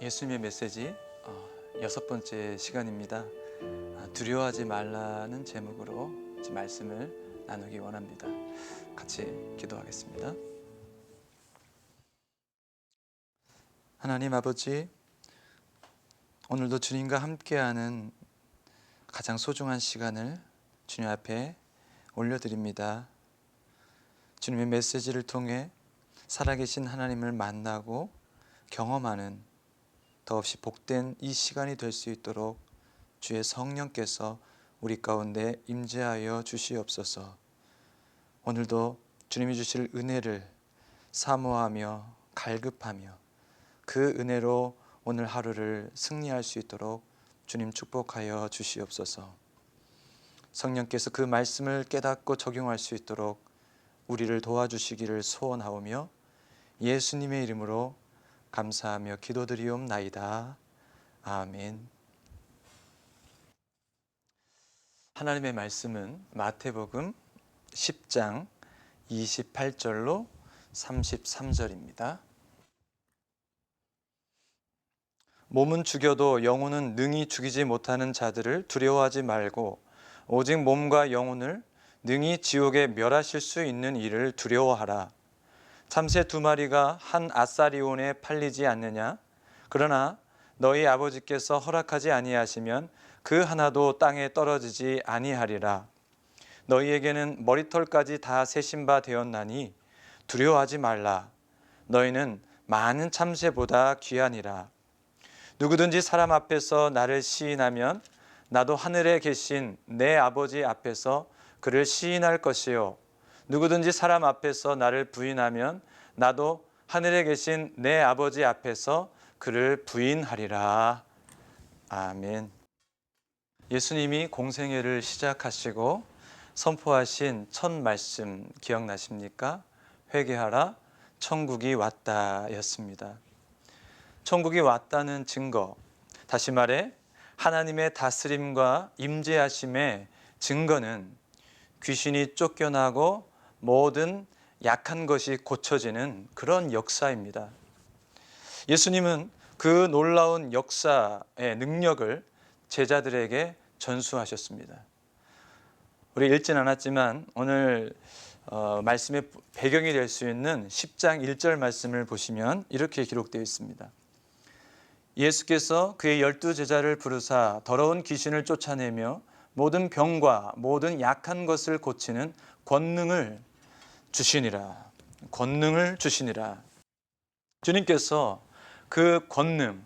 예수님의 메시지 여섯 번째 시간입니다. 두려워하지 말라는 제목으로 말씀을 나누기 원합니다. 같이 기도하겠습니다. 하나님 아버지, 오늘도 주님과 함께하는 가장 소중한 시간을 주님 앞에 올려드립니다. 주님의 메시지를 통해 살아계신 하나님을 만나고 경험하는 더없이 복된 이 시간이 될 수 있도록 주의 성령께서 우리 가운데 임재하여 주시옵소서. 오늘도 주님이 주실 은혜를 사모하며 갈급하며 그 은혜로 오늘 하루를 승리할 수 있도록 주님 축복하여 주시옵소서. 성령께서 그 말씀을 깨닫고 적용할 수 있도록 우리를 도와주시기를 소원하오며 예수님의 이름으로 감사하며 기도드리옵나이다. 아멘. 하나님의 말씀은 마태복음 10장 28절로 33절입니다. 몸은 죽여도 영혼은 능히 죽이지 못하는 자들을 두려워하지 말고 오직 몸과 영혼을 능히 지옥에 멸하실 수 있는 이를 두려워하라. 참새 두 마리가 한 아사리온에 팔리지 않느냐? 그러나 너희 아버지께서 허락하지 아니하시면 그 하나도 땅에 떨어지지 아니하리라. 너희에게는 머리털까지 다 세신 바 되었나니 두려워하지 말라. 너희는 많은 참새보다 귀하니라. 누구든지 사람 앞에서 나를 시인하면 나도 하늘에 계신 내 아버지 앞에서 그를 시인할 것이요, 누구든지 사람 앞에서 나를 부인하면 나도 하늘에 계신 내 아버지 앞에서 그를 부인하리라. 아멘. 예수님이 공생애를 시작하시고 선포하신 첫 말씀 기억나십니까? 회개하라, 천국이 왔다 였습니다. 천국이 왔다는 증거, 다시 말해 하나님의 다스림과 임재하심의 증거는 귀신이 쫓겨나고 모든 약한 것이 고쳐지는 그런 역사입니다. 예수님은 그 놀라운 역사의 능력을 제자들에게 전수하셨습니다. 우리 읽진 않았지만 오늘 말씀의 배경이 될 수 있는 10장 1절 말씀을 보시면 이렇게 기록되어 있습니다. 예수께서 그의 12제자를 부르사 더러운 귀신을 쫓아내며 모든 병과 모든 약한 것을 고치는 권능을 주시니라. 권능을 주시니라. 주님께서 그 권능을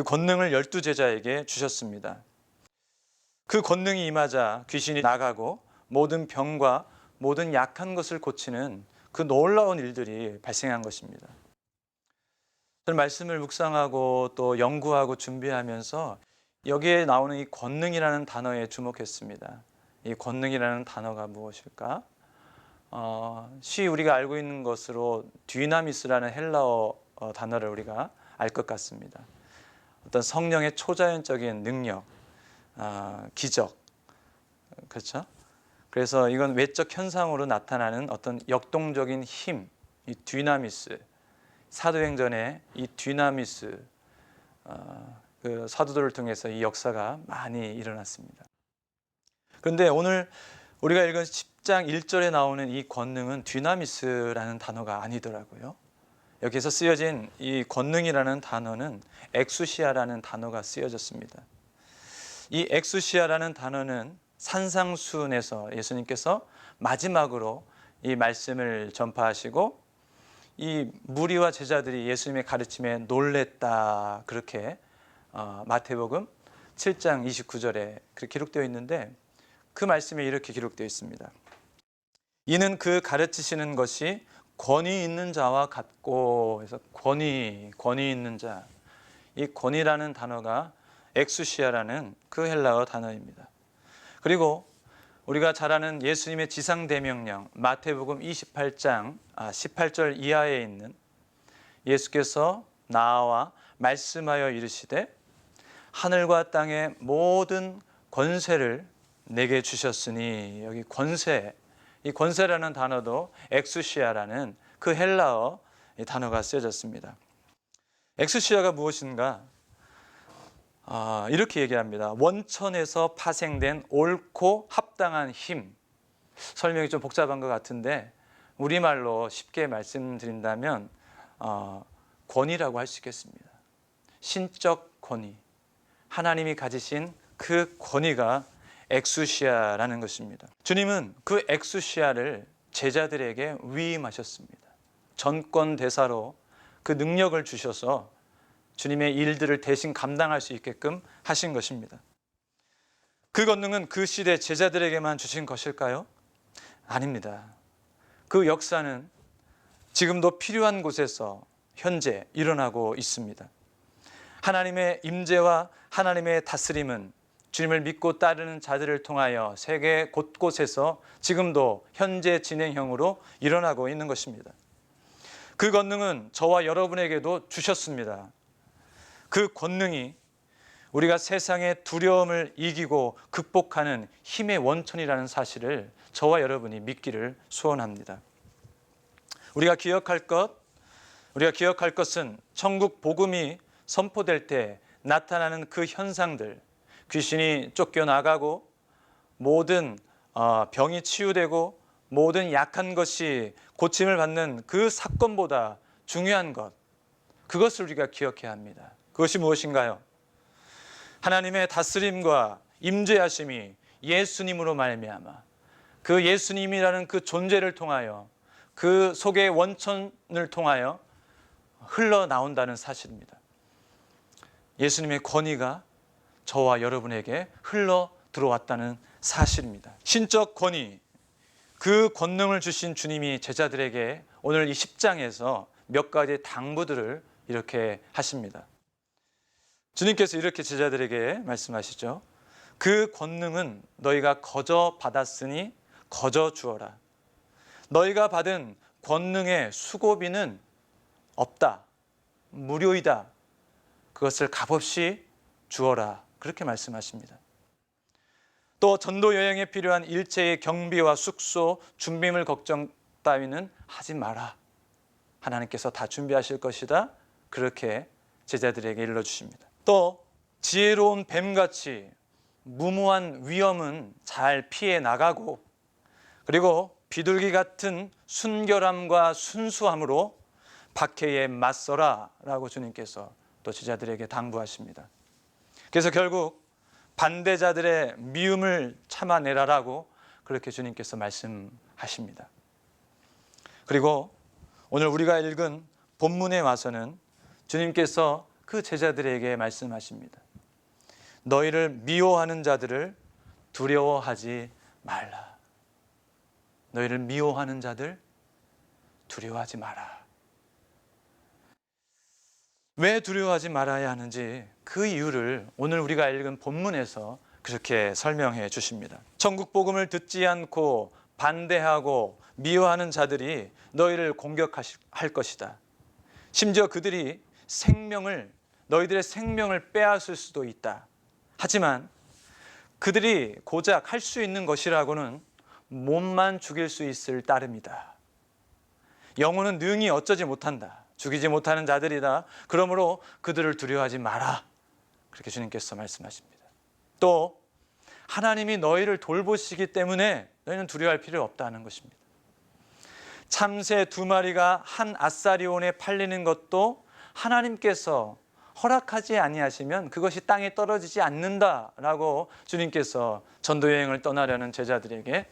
12제자에게 주셨습니다. 그 권능이 임하자 귀신이 나가고 모든 병과 모든 약한 것을 고치는 그 놀라운 일들이 발생한 것입니다. 저는 말씀을 묵상하고 또 연구하고 준비하면서 여기에 나오는 이 권능이라는 단어에 주목했습니다. 이 권능이라는 단어가 무엇일까? 쉬이 우리가 알고 있는 것으로 디나미스라는 헬라어 단어를 우리가 알 것 같습니다. 어떤 성령의 초자연적인 능력, 기적, 그렇죠? 그래서 이건 외적 현상으로 나타나는 어떤 역동적인 힘, 이 디나미스, 사도행전에 이 디나미스, 그 사도들을 통해서 이 역사가 많이 일어났습니다. 그런데 오늘 우리가 읽은 10장 1절에 나오는 이 권능은 디나미스라는 단어가 아니더라고요. 여기서 쓰여진 이 권능이라는 단어는 엑수시아라는 단어가 쓰여졌습니다. 이 엑수시아라는 단어는 산상수훈에서 예수님께서 마지막으로 이 말씀을 전파하시고 이 무리와 제자들이 예수님의 가르침에 놀랬다, 그렇게 마태복음 7장 29절에 그렇게 기록되어 있는데 그 말씀에 이렇게 기록되어 있습니다. 이는 그 가르치시는 것이 권위 있는 자와 같고, 그래서 권위 있는 자, 이 권위라는 단어가 엑수시아라는 그 헬라어 단어입니다. 그리고 우리가 잘 아는 예수님의 지상대명령 마태복음 28장 18절 이하에 있는 예수께서 나와 말씀하여 이르시되 하늘과 땅의 모든 권세를 내게 주셨으니, 여기 권세, 이 권세라는 단어도 엑수시아라는 그 헬라어 단어가 쓰여졌습니다. 엑수시아가 무엇인가? 이렇게 얘기합니다. 원천에서 파생된 옳고 합당한 힘. 설명이 좀 복잡한 것 같은데 우리말로 쉽게 말씀드린다면 권위라고 할 수 있겠습니다. 신적 권위, 하나님이 가지신 그 권위가 엑수시아라는 것입니다. 주님은 그 엑수시아를 제자들에게 위임하셨습니다. 전권 대사로 그 능력을 주셔서 주님의 일들을 대신 감당할 수 있게끔 하신 것입니다. 그 권능은 그 시대 제자들에게만 주신 것일까요? 아닙니다. 그 역사는 지금도 필요한 곳에서 현재 일어나고 있습니다. 하나님의 임재와 하나님의 다스림은 주님을 믿고 따르는 자들을 통하여 세계 곳곳에서 지금도 현재 진행형으로 일어나고 있는 것입니다. 그 권능은 저와 여러분에게도 주셨습니다. 그 권능이 우리가 세상의 두려움을 이기고 극복하는 힘의 원천이라는 사실을 저와 여러분이 믿기를 소원합니다. 우리가 기억할 것은 천국 복음이 선포될 때 나타나는 그 현상들, 귀신이 쫓겨나가고 모든 병이 치유되고 모든 약한 것이 고침을 받는 그 사건보다 중요한 것, 그것을 우리가 기억해야 합니다. 그것이 무엇인가요? 하나님의 다스림과 임재하심이 예수님으로 말미암아 그 예수님이라는 그 존재를 통하여 그 속의 원천을 통하여 흘러나온다는 사실입니다. 예수님의 권위가 저와 여러분에게 흘러 들어왔다는 사실입니다. 신적 권위, 그 권능을 주신 주님이 제자들에게 오늘 이 10장에서 몇 가지 당부들을 이렇게 하십니다. 주님께서 이렇게 제자들에게 말씀하시죠. 그 권능은 너희가 거저 받았으니 거저 주어라. 너희가 받은 권능의 수고비는 없다. 무료이다. 그것을 값없이 주어라. 그렇게 말씀하십니다. 또 전도 여행에 필요한 일체의 경비와 숙소, 준비물 걱정 따위는 하지 마라. 하나님께서 다 준비하실 것이다. 그렇게 제자들에게 일러주십니다. 또 지혜로운 뱀같이 무모한 위험은 잘 피해 나가고 그리고 비둘기 같은 순결함과 순수함으로 박해에 맞서라 라고 주님께서 또 제자들에게 당부하십니다. 그래서 결국 반대자들의 미움을 참아내라라고 그렇게 주님께서 말씀하십니다. 그리고 오늘 우리가 읽은 본문에 와서는 주님께서 그 제자들에게 말씀하십니다. 너희를 미워하는 자들을 두려워하지 말라. 너희를 미워하는 자들 두려워하지 마라. 왜 두려워하지 말아야 하는지 그 이유를 오늘 우리가 읽은 본문에서 그렇게 설명해 주십니다. 천국 복음을 듣지 않고 반대하고 미워하는 자들이 너희를 공격할 것이다. 심지어 그들이 너희들의 생명을 빼앗을 수도 있다. 하지만 그들이 고작 할 수 있는 것이라고는 몸만 죽일 수 있을 따름이다. 영혼은 능히 어쩌지 못한다. 죽이지 못하는 자들이다. 그러므로 그들을 두려워하지 마라. 그렇게 주님께서 말씀하십니다. 또 하나님이 너희를 돌보시기 때문에 너희는 두려워할 필요 없다는 것입니다. 참새 2마리가 한 아사리온에 팔리는 것도 하나님께서 허락하지 아니하시면 그것이 땅에 떨어지지 않는다라고 주님께서 전도여행을 떠나려는 제자들에게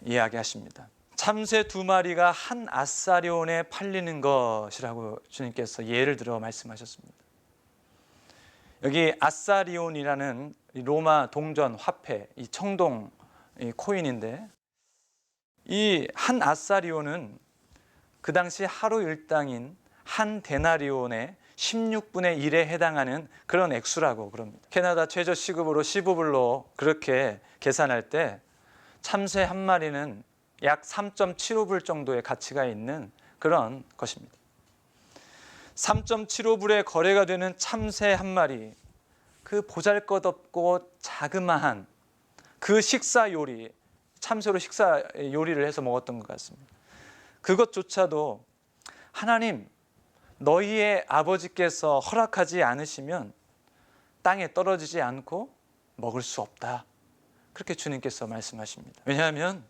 이야기하십니다. 참새 2마리가 한 아사리온에 팔리는 것이라고 주님께서 예를 들어 말씀하셨습니다. 여기 아사리온이라는 로마 동전 화폐, 이 청동 코인인데 이 한 아사리온은 그 당시 하루 일당인 한 데나리온의 16분의 1에 해당하는 그런 액수라고 그럽니다. 캐나다 최저 시급으로 15불로 그렇게 계산할 때 참새 한 마리는 약 3.75불 정도의 가치가 있는 그런 것입니다. 3.75불에 거래가 되는 참새 한 마리, 그 보잘것없고 자그마한 그 식사 요리, 참새로 식사 요리를 해서 먹었던 것 같습니다. 그것조차도 하나님, 너희의 아버지께서 허락하지 않으시면 땅에 떨어지지 않고 먹을 수 없다. 그렇게 주님께서 말씀하십니다. 왜냐하면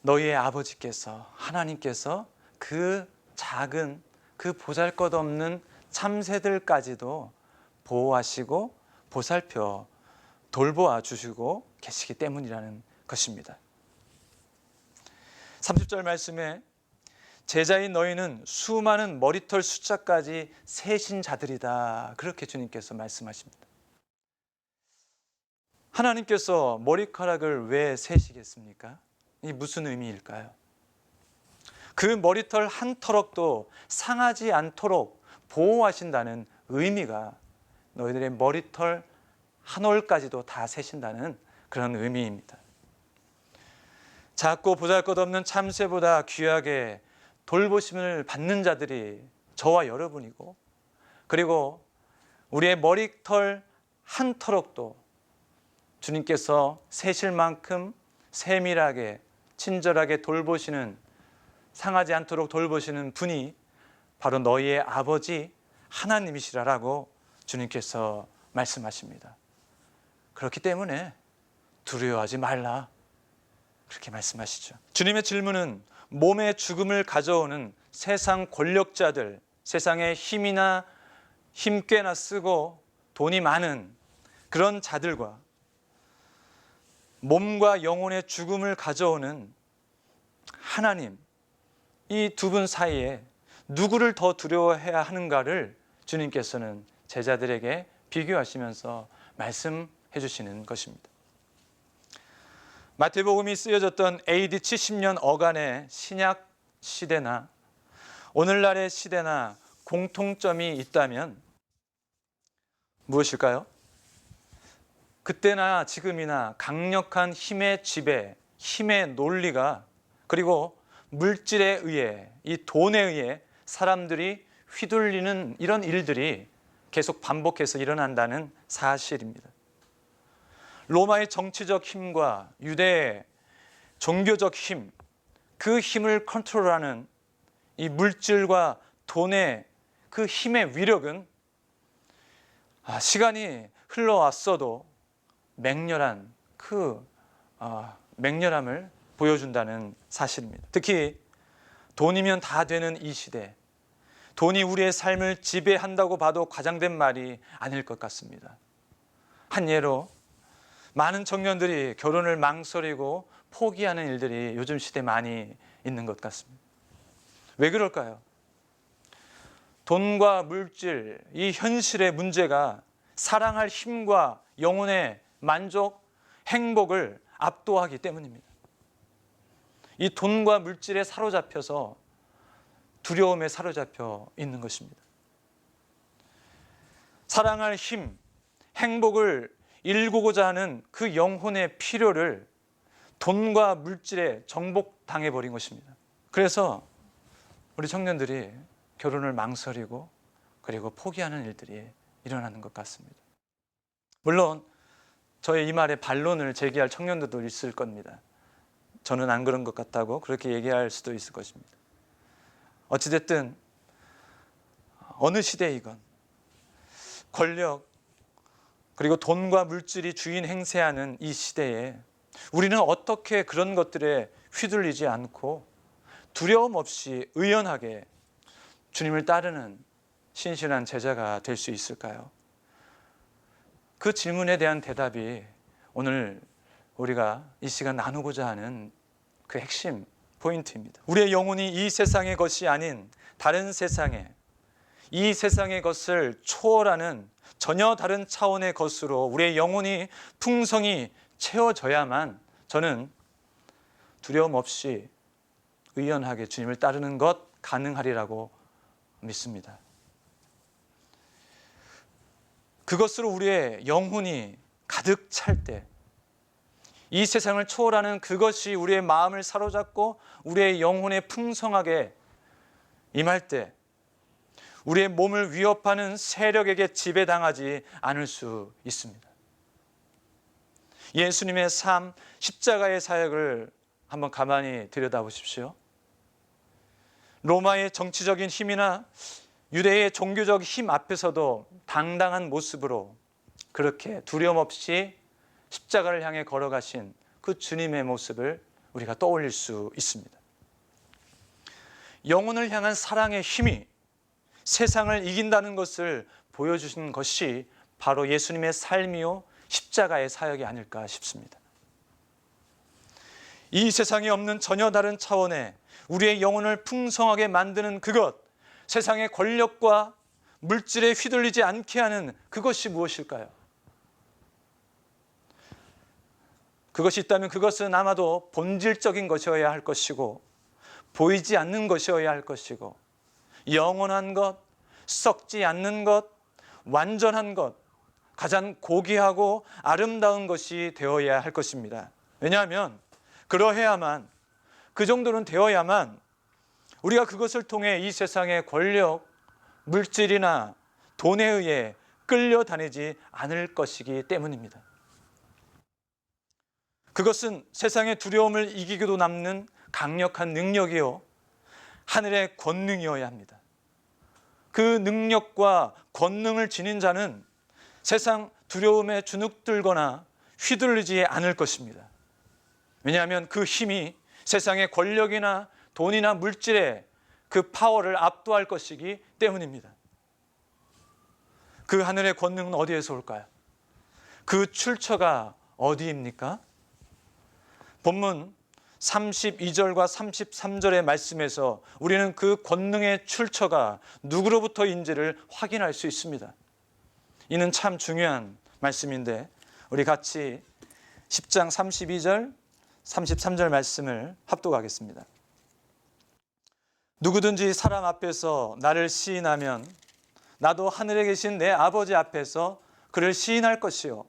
너희의 아버지께서, 하나님께서 그 작은, 그 보잘것없는 참새들까지도 보호하시고 보살펴 돌보아 주시고 계시기 때문이라는 것입니다. 30절 말씀에 제자인 너희는 수많은 머리털 숫자까지 세신 자들이다. 그렇게 주님께서 말씀하십니다. 하나님께서 머리카락을 왜 세시겠습니까? 이 무슨 의미일까요? 그 머리털 한 터럭도 상하지 않도록 보호하신다는 의미가 너희들의 머리털 한 올까지도 다 세신다는 그런 의미입니다. 작고 보잘것없는 참새보다 귀하게 돌보심을 받는 자들이 저와 여러분이고, 그리고 우리의 머리털 한 터럭도 주님께서 세실 만큼 세밀하게 친절하게 돌보시는, 상하지 않도록 돌보시는 분이 바로 너희의 아버지 하나님이시라라고 주님께서 말씀하십니다. 그렇기 때문에 두려워하지 말라, 그렇게 말씀하시죠. 주님의 질문은 몸의 죽음을 가져오는 세상 권력자들, 세상에 힘이나 힘 꽤나 쓰고 돈이 많은 그런 자들과 몸과 영혼의 죽음을 가져오는 하나님, 이 두 분 사이에 누구를 더 두려워해야 하는가를 주님께서는 제자들에게 비교하시면서 말씀해 주시는 것입니다. 마태복음이 쓰여졌던 AD 70년 어간의 신약 시대나 오늘날의 시대나 공통점이 있다면 무엇일까요? 그때나 지금이나 강력한 힘의 지배, 힘의 논리가, 그리고 물질에 의해, 이 돈에 의해 사람들이 휘둘리는 이런 일들이 계속 반복해서 일어난다는 사실입니다. 로마의 정치적 힘과 유대의 종교적 힘, 그 힘을 컨트롤하는 이 물질과 돈의 그 힘의 위력은 시간이 흘러왔어도 맹렬한 그 맹렬함을 보여준다는 사실입니다. 특히 돈이면 다 되는 이 시대, 돈이 우리의 삶을 지배한다고 봐도 과장된 말이 아닐 것 같습니다. 한 예로 많은 청년들이 결혼을 망설이고 포기하는 일들이 요즘 시대에 많이 있는 것 같습니다. 왜 그럴까요? 돈과 물질, 이 현실의 문제가 사랑할 힘과 영혼의 만족, 행복을 압도하기 때문입니다. 이 돈과 물질에 사로잡혀서 두려움에 사로잡혀 있는 것입니다. 사랑할 힘, 행복을 일구고자 하는 그 영혼의 필요를 돈과 물질에 정복당해 버린 것입니다. 그래서 우리 청년들이 결혼을 망설이고 그리고 포기하는 일들이 일어나는 것 같습니다. 물론 저의 이 말에 반론을 제기할 청년들도 있을 겁니다. 저는 안 그런 것 같다고 그렇게 얘기할 수도 있을 것입니다. 어찌됐든 어느 시대이건 권력 그리고 돈과 물질이 주인 행세하는 이 시대에 우리는 어떻게 그런 것들에 휘둘리지 않고 두려움 없이 의연하게 주님을 따르는 신실한 제자가 될 수 있을까요? 그 질문에 대한 대답이 오늘 우리가 이 시간 나누고자 하는 그 핵심 포인트입니다. 우리의 영혼이 이 세상의 것이 아닌 다른 세상에, 이 세상의 것을 초월하는 전혀 다른 차원의 것으로 우리의 영혼이 풍성히 채워져야만 저는 두려움 없이 의연하게 주님을 따르는 것 가능하리라고 믿습니다. 그것으로 우리의 영혼이 가득 찰 때, 이 세상을 초월하는 그것이 우리의 마음을 사로잡고 우리의 영혼에 풍성하게 임할 때 우리의 몸을 위협하는 세력에게 지배당하지 않을 수 있습니다. 예수님의 삶, 십자가의 사역을 한번 가만히 들여다보십시오. 로마의 정치적인 힘이나 유대의 종교적 힘 앞에서도 당당한 모습으로 그렇게 두려움 없이 십자가를 향해 걸어가신 그 주님의 모습을 우리가 떠올릴 수 있습니다. 영혼을 향한 사랑의 힘이 세상을 이긴다는 것을 보여주신 것이 바로 예수님의 삶이요 십자가의 사역이 아닐까 싶습니다. 이 세상에 없는 전혀 다른 차원의 우리의 영혼을 풍성하게 만드는 그것, 세상의 권력과 물질에 휘둘리지 않게 하는 그것이 무엇일까요? 그것이 있다면 그것은 아마도 본질적인 것이어야 할 것이고 보이지 않는 것이어야 할 것이고 영원한 것, 썩지 않는 것, 완전한 것, 가장 고귀하고 아름다운 것이 되어야 할 것입니다. 왜냐하면 그러해야만, 그 정도는 되어야만 우리가 그것을 통해 이 세상의 권력, 물질이나 돈에 의해 끌려다니지 않을 것이기 때문입니다. 그것은 세상의 두려움을 이기고도 남는 강력한 능력이요 하늘의 권능이어야 합니다. 그 능력과 권능을 지닌 자는 세상 두려움에 주눅들거나 휘둘리지 않을 것입니다. 왜냐하면 그 힘이 세상의 권력이나 돈이나 물질의 그 파워를 압도할 것이기 때문입니다. 그 하늘의 권능은 어디에서 올까요? 그 출처가 어디입니까? 본문 32절과 33절의 말씀에서 우리는 그 권능의 출처가 누구로부터인지를 확인할 수 있습니다. 이는 참 중요한 말씀인데 우리 같이 10장 32절, 33절 말씀을 합독하겠습니다. 누구든지 사람 앞에서 나를 시인하면 나도 하늘에 계신 내 아버지 앞에서 그를 시인할 것이요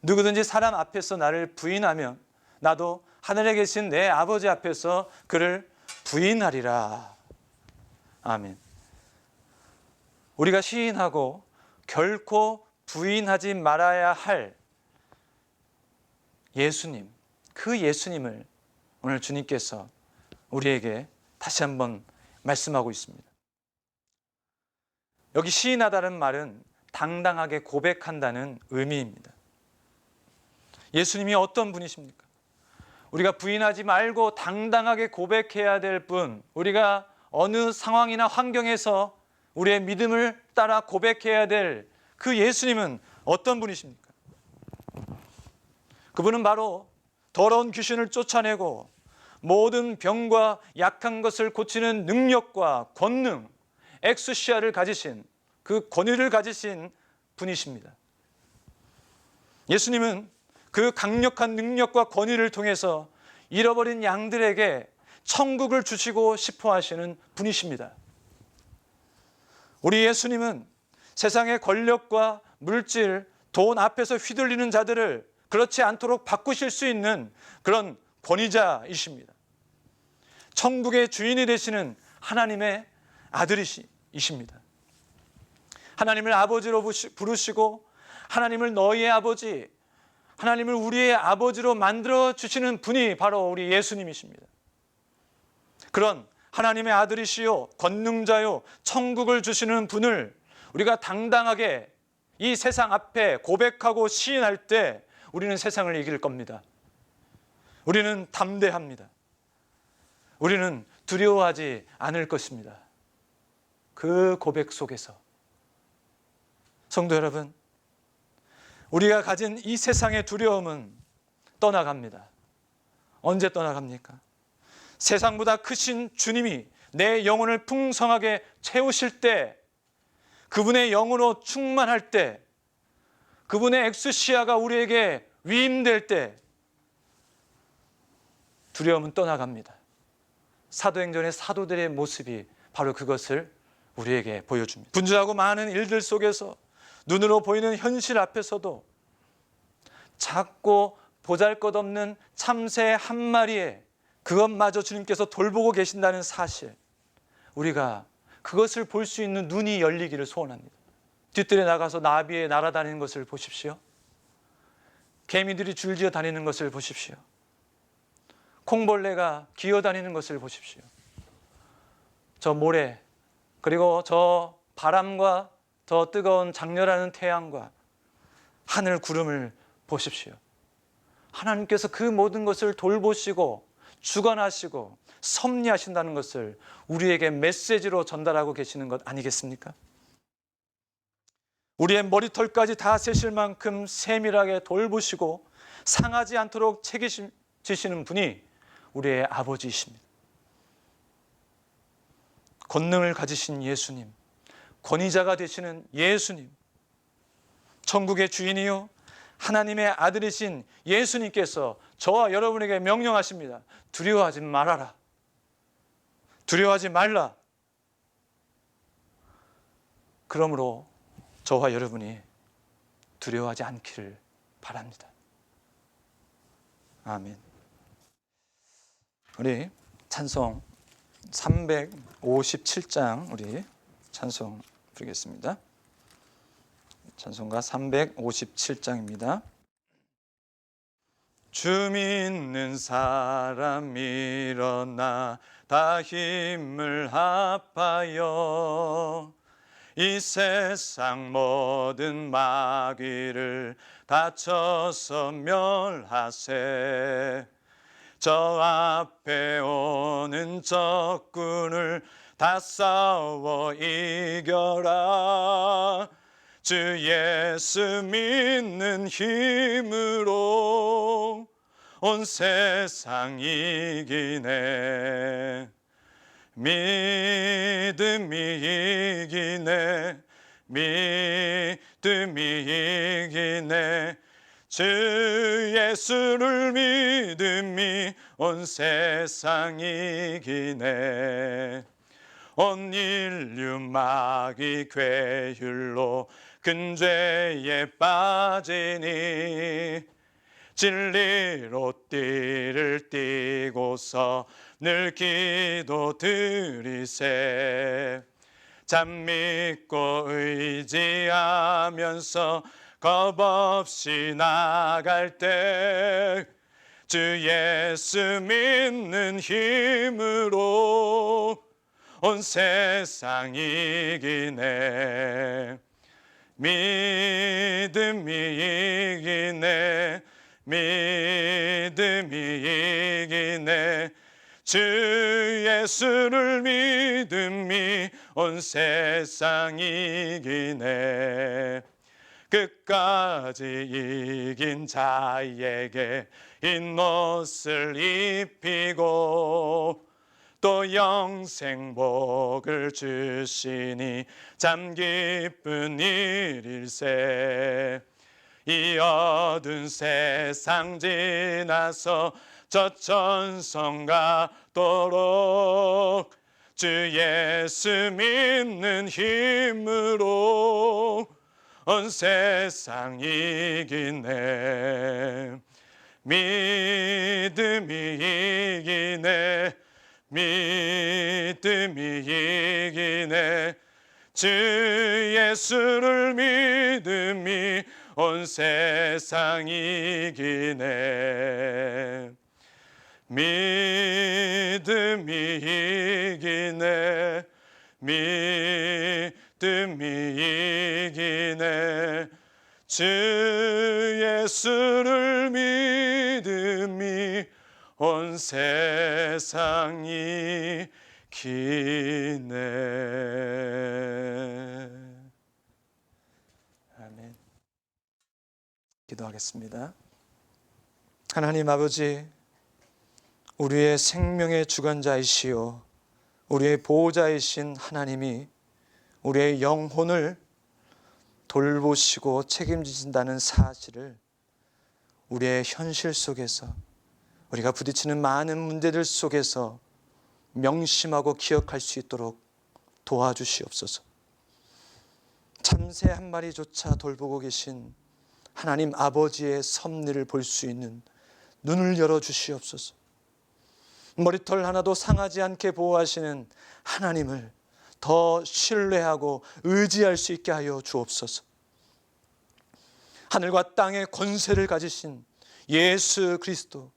누구든지 사람 앞에서 나를 부인하면 나도 하늘에 계신 내 아버지 앞에서 그를 부인하리라. 아멘. 우리가 시인하고 결코 부인하지 말아야 할 예수님, 그 예수님을 오늘 주님께서 우리에게 다시 한번 말씀하고 있습니다. 여기 시인하다는 말은 당당하게 고백한다는 의미입니다. 예수님이 어떤 분이십니까? 우리가 부인하지 말고 당당하게 고백해야 될 분, 우리가 어느 상황이나 환경에서 우리의 믿음을 따라 고백해야 될 그 예수님은 어떤 분이십니까? 그분은 바로 더러운 귀신을 쫓아내고 모든 병과 약한 것을 고치는 능력과 권능, 엑수시아를 가지신 그 권위를 가지신 분이십니다. 예수님은 그 강력한 능력과 권위를 통해서 잃어버린 양들에게 천국을 주시고 싶어 하시는 분이십니다. 우리 예수님은 세상의 권력과 물질, 돈 앞에서 휘둘리는 자들을 그렇지 않도록 바꾸실 수 있는 그런 권위자이십니다. 천국의 주인이 되시는 하나님의 아들이십니다. 하나님을 아버지로 부르시고 하나님을 너희의 아버지, 하나님을 우리의 아버지로 만들어 주시는 분이 바로 우리 예수님이십니다. 그런 하나님의 아들이시요 권능자요 천국을 주시는 분을 우리가 당당하게 이 세상 앞에 고백하고 시인할 때 우리는 세상을 이길 겁니다. 우리는 담대합니다. 우리는 두려워하지 않을 것입니다. 그 고백 속에서 성도 여러분, 우리가 가진 이 세상의 두려움은 떠나갑니다. 언제 떠나갑니까? 세상보다 크신 주님이 내 영혼을 풍성하게 채우실 때, 그분의 영으로 충만할 때, 그분의 엑수시아가 우리에게 위임될 때 두려움은 떠나갑니다. 사도행전의 사도들의 모습이 바로 그것을 우리에게 보여줍니다. 분주하고 많은 일들 속에서 눈으로 보이는 현실 앞에서도 작고 보잘것없는 참새 한 마리에 그것마저 주님께서 돌보고 계신다는 사실, 우리가 그것을 볼 수 있는 눈이 열리기를 소원합니다. 뒤뜰에 나가서 나비에 날아다니는 것을 보십시오. 개미들이 줄지어 다니는 것을 보십시오. 콩벌레가 기어다니는 것을 보십시오. 저 모래, 그리고 저 바람과 저 뜨거운 장렬하는 태양과 하늘 구름을 보십시오. 하나님께서 그 모든 것을 돌보시고 주관하시고 섭리하신다는 것을 우리에게 메시지로 전달하고 계시는 것 아니겠습니까? 우리의 머리털까지 다 세실 만큼 세밀하게 돌보시고 상하지 않도록 책임지시는 분이 우리의 아버지이십니다. 권능을 가지신 예수님, 권위자가 되시는 예수님, 천국의 주인이요 하나님의 아들이신 예수님께서 저와 여러분에게 명령하십니다. 두려워하지 말아라. 두려워하지 말라. 그러므로 저와 여러분이 두려워하지 않기를 바랍니다. 아멘. 우리 찬송 357장 우리 찬송 부르겠습니다. 찬송가 357장입니다. 주 믿는 사람 일어나 다 힘을 합하여 이 세상 모든 마귀를 다쳐서 멸하세. 저 앞에 오는 적군을 다 싸워 이겨라. 주 예수 믿는 힘으로 온 세상 이기네. 믿음이 이기네. 믿음이 이기네. 주 예수를 믿음이 온 세상 이기네. 온 인류 마귀 괴율로 큰 죄에 빠지니 진리로 띠를 띠고서 늘 기도 드리세. 잠 믿고 의지하면서 겁 없이 나갈 때 주 예수 믿는 힘으로 온 세상 이기네. 믿음이 이기네. 믿음이 이기네. 주 예수를 믿음이 온 세상 이기네. 끝까지 이긴 자에게 흰옷을 입히고 또 영생복을 주시니 참 기쁜 일일세. 이 어두운 세상 지나서 저 천성 가도록 주 예수 믿는 힘으로 온 세상 이기네. 믿음이 이기네. 믿음이 이기네. 주 예수를 믿음이 온 세상 이기네. 믿음이 이기네. 믿음이 이기네. 주 예수를 믿음이 온 세상이 기네. 아멘. 기도하겠습니다. 하나님 아버지, 우리의 생명의 주관자이시오 우리의 보호자이신 하나님이 우리의 영혼을 돌보시고 책임지신다는 사실을 우리의 현실 속에서 우리가 부딪히는 많은 문제들 속에서 명심하고 기억할 수 있도록 도와주시옵소서. 참새 한 마리조차 돌보고 계신 하나님 아버지의 섭리를 볼 수 있는 눈을 열어주시옵소서. 머리털 하나도 상하지 않게 보호하시는 하나님을 더 신뢰하고 의지할 수 있게 하여 주옵소서. 하늘과 땅의 권세를 가지신 예수 그리스도,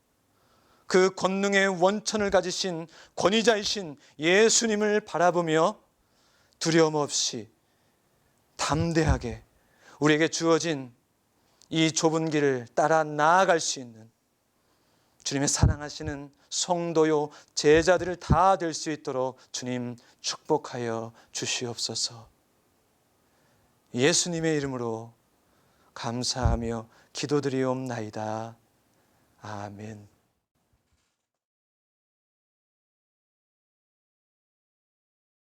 그 권능의 원천을 가지신 권위자이신 예수님을 바라보며 두려움 없이 담대하게 우리에게 주어진 이 좁은 길을 따라 나아갈 수 있는 주님의 사랑하시는 성도요 제자들을 다 될 수 있도록 주님 축복하여 주시옵소서. 예수님의 이름으로 감사하며 기도드리옵나이다. 아멘.